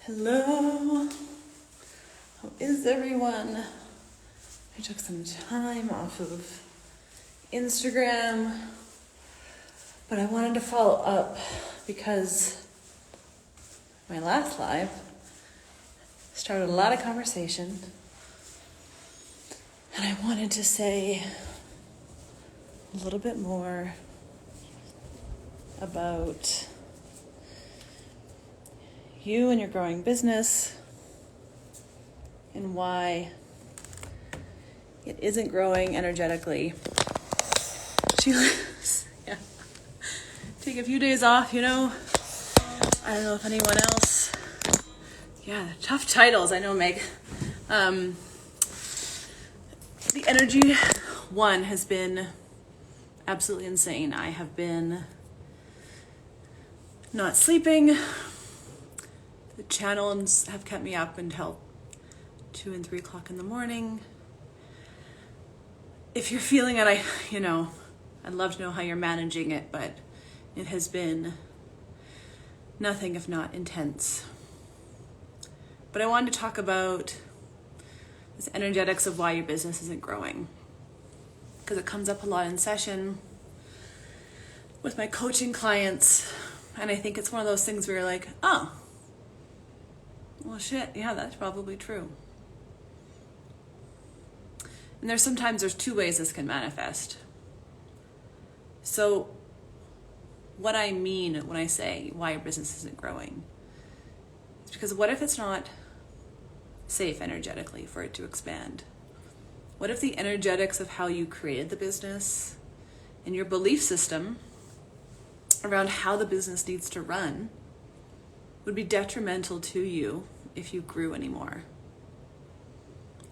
Hello, how is everyone? I took some time off of Instagram, but I wanted to follow up because my last live started a lot of conversation, and I wanted to say a little bit more about you and your growing business and why it isn't growing energetically. Yeah. Take a few days off, I don't know if anyone else. Yeah, tough titles, I know, Meg. The energy one has been absolutely insane. I have been not sleeping. The channels have kept me up until 2 and 3 o'clock in the morning. If you're feeling it, I'd love to know how you're managing it, but it has been nothing if not intense. But I wanted to talk about this energetics of why your business isn't growing, because it comes up a lot in session with my coaching clients, and I think it's one of those things where you're like, oh, well, shit, yeah, that's probably true. And there's two ways this can manifest. So what I mean when I say why your business isn't growing is because what if it's not safe energetically for it to expand? What if the energetics of how you created the business and your belief system around how the business needs to run would be detrimental to you if you grew anymore?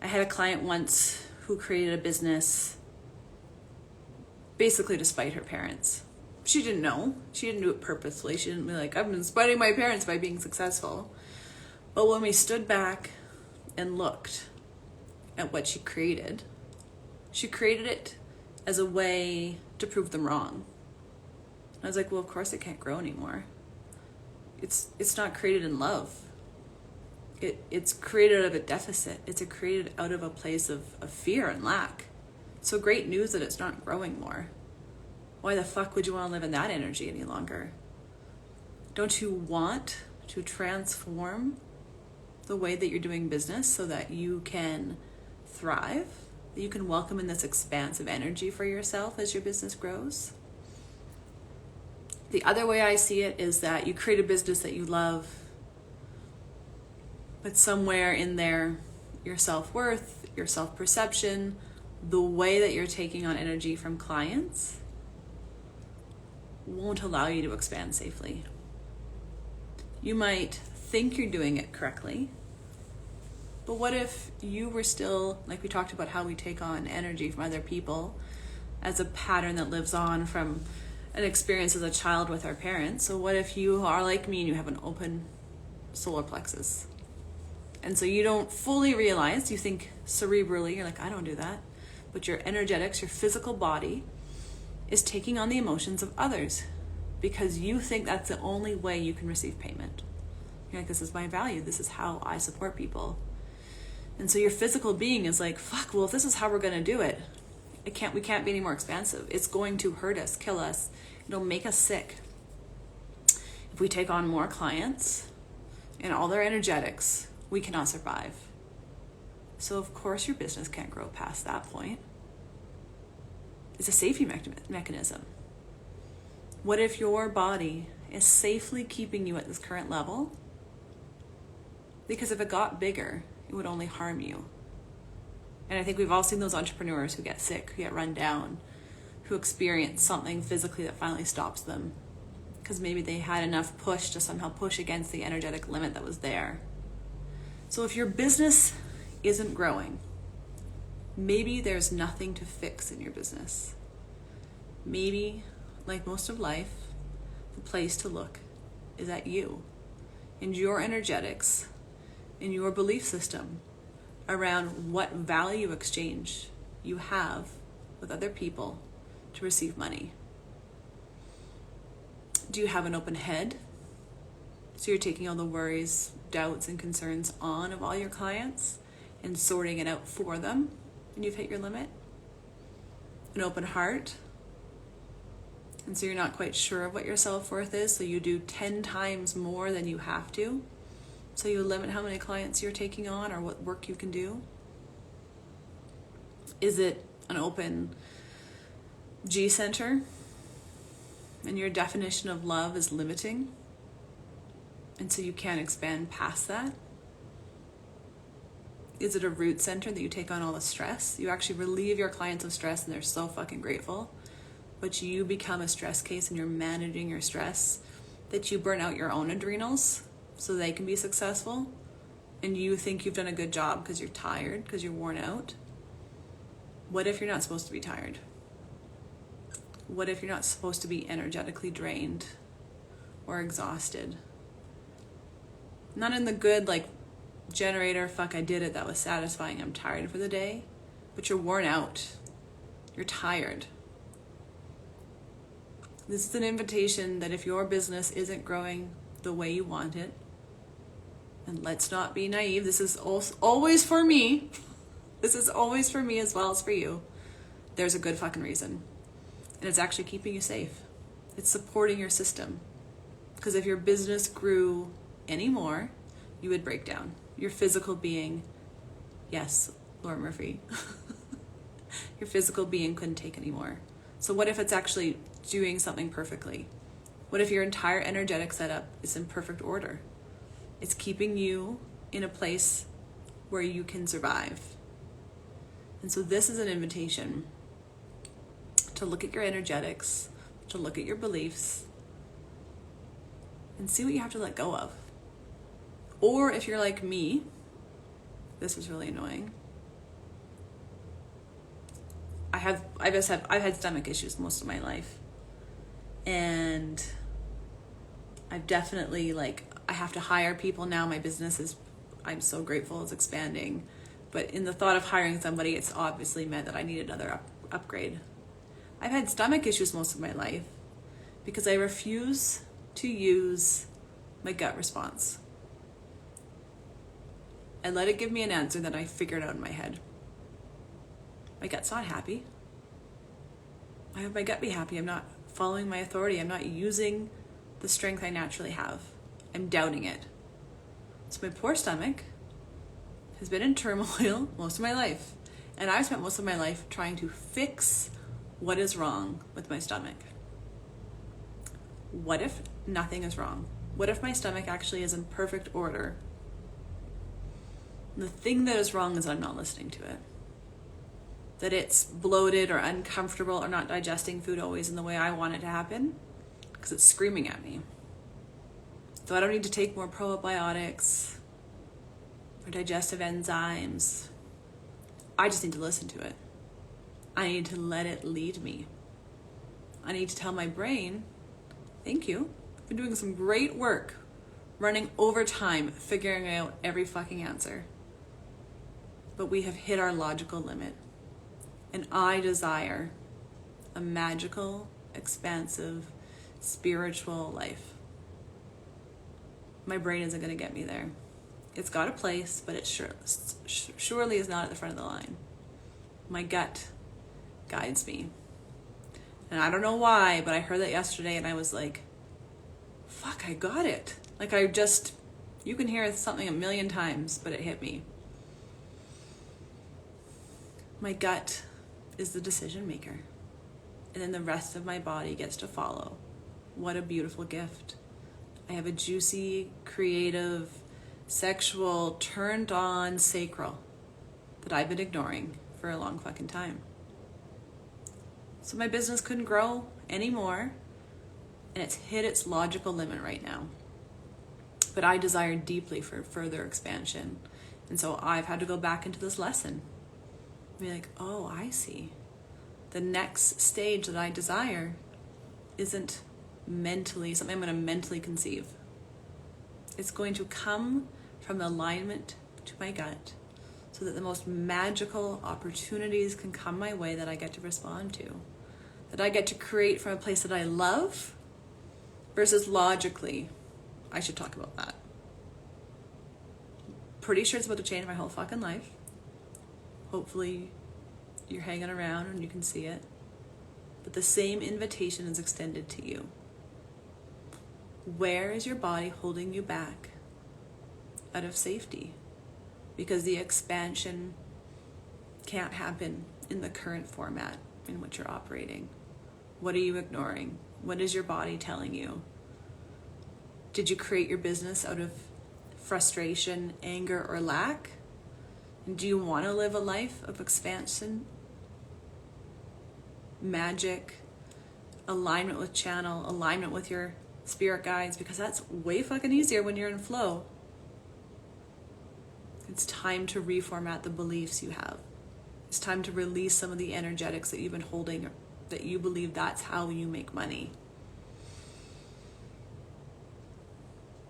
I had a client once who created a business basically to spite her parents. She didn't know. She didn't do it purposefully. She didn't be like, I've been spiting my parents by being successful. But when we stood back and looked at what she created it as a way to prove them wrong. I was like, well, of course it can't grow anymore. It's not created in love. It's created out of a deficit. It's created out of a place of fear and lack. So great news that it's not growing more. Why the fuck would you want to live in that energy any longer? Don't you want to transform the way that you're doing business so that you can thrive, that you can welcome in this expansive energy for yourself as your business grows? The other way I see it is that you create a business that you love, but somewhere in there, your self-worth, your self-perception, the way that you're taking on energy from clients won't allow you to expand safely. You might think you're doing it correctly, but what if you were still, like we talked about how we take on energy from other people as a pattern that lives on from an experience as a child with our parents? So what if you are like me and you have an open solar plexus? And so you don't fully realize, you think cerebrally, you're like, I don't do that. But your energetics, your physical body is taking on the emotions of others because you think that's the only way you can receive payment. You're like, this is my value. This is how I support people. And so your physical being is like, fuck, well, if this is how we're going to do it, we can't be any more expansive. It's going to hurt us, kill us. It'll make us sick. If we take on more clients and all their energetics, we cannot survive. So of course your business can't grow past that point. It's a safety mechanism. What if your body is safely keeping you at this current level? Because if it got bigger, it would only harm you. And I think we've all seen those entrepreneurs who get sick, who get run down, who experience something physically that finally stops them because maybe they had enough push to somehow push against the energetic limit that was there. So if your business isn't growing, maybe there's nothing to fix in your business. Maybe, like most of life, the place to look is at you and your energetics and your belief system around what value exchange you have with other people to receive money. Do you have an open head? So you're taking all the worries, doubts, and concerns on of all your clients and sorting it out for them when you've hit your limit. An open heart. And so you're not quite sure of what your self-worth is, so you do 10 times more than you have to. So you limit how many clients you're taking on or what work you can do. Is it an open G center? And your definition of love is limiting. And so you can't expand past that. Is it a root center that you take on all the stress? You actually relieve your clients of stress and they're so fucking grateful. But you become a stress case and you're managing your stress that you burn out your own adrenals so they can be successful. And you think you've done a good job because you're tired, because you're worn out. What if you're not supposed to be tired? What if you're not supposed to be energetically drained or exhausted? Not in the good, like, generator, fuck, I did it, that was satisfying, I'm tired for the day. But you're worn out. You're tired. This is an invitation that if your business isn't growing the way you want it, and let's not be naive, this is always for me. This is always for me as well as for you. There's a good fucking reason. And it's actually keeping you safe. It's supporting your system. Because if your business grew anymore, you would break down. Your physical being, yes, Laura Murphy, your physical being couldn't take anymore. So what if it's actually doing something perfectly? What if your entire energetic setup is in perfect order? It's keeping you in a place where you can survive. And so this is an invitation to look at your energetics, to look at your beliefs, and see what you have to let go of. Or if you're like me, this is really annoying. I've had stomach issues most of my life. And I've definitely, I have to hire people now. My business is, I'm so grateful, it's expanding. But in the thought of hiring somebody, it's obviously meant that I need another upgrade. I've had stomach issues most of my life because I refuse to use my gut response. I let it give me an answer that I figured out in my head. My gut's not happy. I have my gut be happy. I'm not following my authority. I'm not using the strength I naturally have. I'm doubting it. So my poor stomach has been in turmoil most of my life. And I've spent most of my life trying to fix what is wrong with my stomach. What if nothing is wrong? What if my stomach actually is in perfect order? The thing that is wrong is I'm not listening to it. That it's bloated or uncomfortable or not digesting food always in the way I want it to happen because it's screaming at me. So I don't need to take more probiotics or digestive enzymes. I just need to listen to it. I need to let it lead me. I need to tell my brain, thank you. I've been doing some great work, running overtime, figuring out every fucking answer. But we have hit our logical limit. And I desire a magical, expansive, spiritual life. My brain isn't going to get me there. It's got a place, but it surely is not at the front of the line. My gut guides me. And I don't know why, but I heard that yesterday and I was like, fuck, I got it. You can hear something a million times, but it hit me. My gut is the decision maker. And then the rest of my body gets to follow. What a beautiful gift. I have a juicy, creative, sexual, turned on sacral that I've been ignoring for a long fucking time. So my business couldn't grow anymore, and it's hit its logical limit right now. But I desire deeply for further expansion. And so I've had to go back into this lesson. Be like, oh, I see. The next stage that I desire isn't mentally, something I'm going to mentally conceive. It's going to come from the alignment to my gut so that the most magical opportunities can come my way that I get to respond to. That I get to create from a place that I love versus logically. I should talk about that. Pretty sure it's about to change my whole fucking life. Hopefully you're hanging around and you can see it. But the same invitation is extended to you. Where is your body holding you back out of safety? Because the expansion can't happen in the current format in which you're operating. What are you ignoring? What is your body telling you? Did you create your business out of frustration, anger, or lack? And do you want to live a life of expansion, magic, alignment with channel, alignment with your spirit guides? Because that's way fucking easier when you're in flow. It's time to reformat the beliefs you have. It's time to release some of the energetics that you've been holding, that you believe that's how you make money.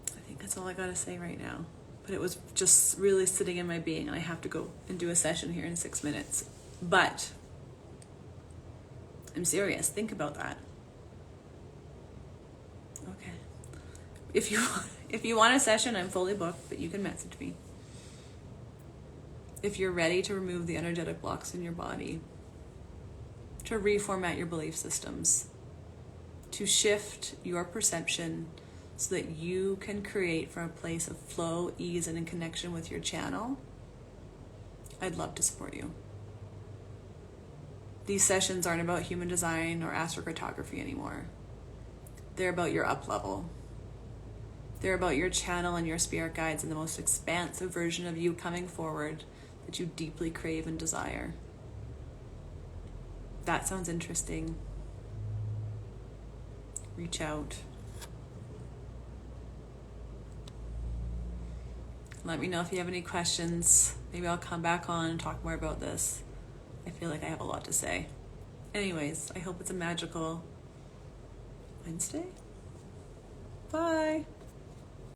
I think that's all I gotta say right now. But it was just really sitting in my being, and I have to go and do a session here in 6 minutes. But I'm serious. Think about that. Okay. If you want a session, I'm fully booked, but you can message me. If you're ready to remove the energetic blocks in your body, to reformat your belief systems, to shift your perception so that you can create from a place of flow, ease, and in connection with your channel, I'd love to support you. These sessions aren't about human design or astrocartography anymore. They're about your up level. They're about your channel and your spirit guides and the most expansive version of you coming forward that you deeply crave and desire. That sounds interesting. Reach out. Let me know if you have any questions. Maybe I'll come back on and talk more about this. I feel like I have a lot to say. Anyways, I hope it's a magical Wednesday. Bye.